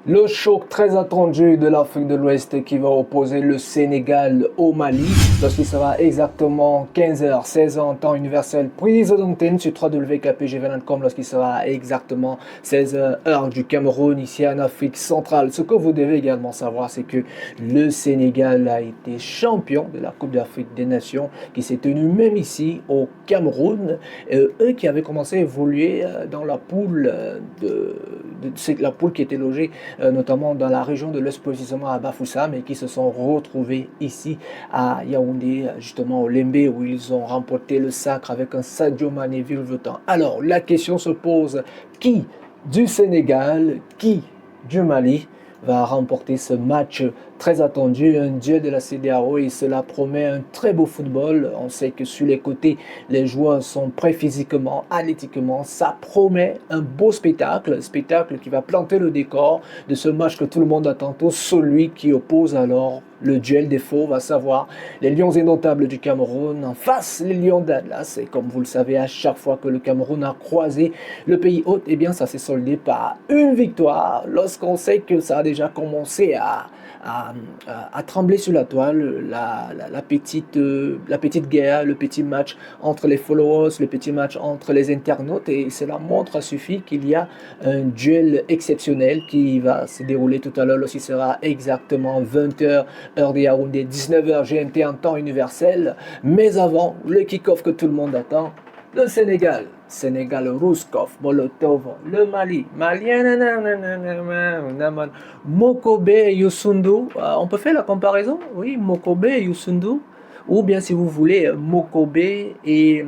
Le choc très attendu de l'Afrique de l'Ouest qui va opposer le Sénégal au Mali lorsqu'il sera exactement 15h, 16h en temps universel. Prise d'antenne sur www.kpgv.com lorsqu'il sera exactement 16h heure du Cameroun ici en Afrique centrale. Ce que vous devez également savoir, c'est que le Sénégal a été champion de la Coupe d'Afrique des Nations qui s'est tenue même ici au Cameroun. Eux qui avaient commencé à évoluer dans la poule la poule qui était logée notamment dans la région de l'Est, précisément à Bafoussam, et qui se sont retrouvés ici à Yaoundé, justement au Lembe, où ils ont remporté le sacre avec un Sadio Mané virevoltant. Alors, la question se pose, qui du Sénégal, qui du Mali va remporter ce match très attendu, un duel de la CEDEAO, et cela promet un très beau football. On sait que sur les côtés, les joueurs sont prêts physiquement, athlétiquement. Ça promet un beau spectacle qui va planter le décor de ce match que tout le monde attend, celui qui oppose alors le duel des fauves, à savoir les Lions indomptables du Cameroun en face les Lions d'Atlas. Et comme vous le savez, à chaque fois que le Cameroun a croisé le pays hôte, eh bien ça s'est soldé par une victoire. Lorsqu'on sait que ça a déjà commencé à trembler sur la toile, la petite guerre, le petit match entre les followers, le petit match entre les internautes, et cela montre à suffit qu'il y a un duel exceptionnel qui va se dérouler tout à l'heure. Lorsqu'il sera exactement 20h heure de Yaoundé, 19h GMT en temps universel. Mais avant, le kick-off que tout le monde attend, le Sénégal, Rouskov, Molotov, le Mali, Malien, Mokobe, Youssundou. On peut faire la comparaison? Oui, Mokobe et Youssundou. Ou bien si vous voulez, Mokobe et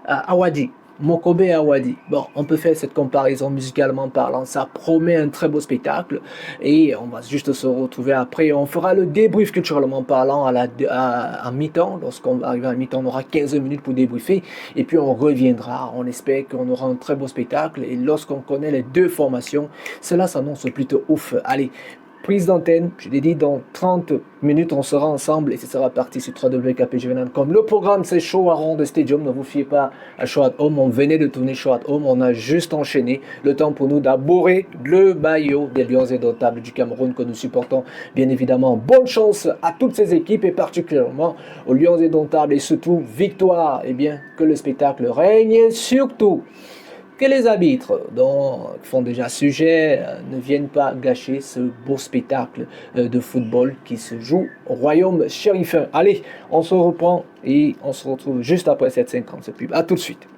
Awadi. Mokobe et Awadi. Bon, on peut faire cette comparaison musicalement parlant. Ça promet un très beau spectacle. Et on va juste se retrouver après. On fera le débrief culturellement parlant à mi-temps. Lorsqu'on va arriver à mi-temps, on aura 15 minutes pour débriefer. Et puis on reviendra. On espère qu'on aura un très beau spectacle. Et lorsqu'on connaît les deux formations, cela s'annonce plutôt ouf. Allez. Prise d'antenne, je l'ai dit, dans 30 minutes, on sera ensemble et ce sera parti sur www.kpgv.com. Le programme, c'est Show Around the Stadium. Ne vous fiez pas à Show at Home. On venait de tourner Show at Home. On a juste enchaîné. Le temps pour nous d'aborer le maillot des Lions indomptables du Cameroun que nous supportons, bien évidemment. Bonne chance à toutes ces équipes et particulièrement aux Lions indomptables et surtout victoire. Et bien, que le spectacle règne et surtout que les arbitres dont font déjà sujet ne viennent pas gâcher ce beau spectacle de football qui se joue au royaume chérifin. Allez, on se reprend et on se retrouve juste après cette 50 pub. A tout de suite.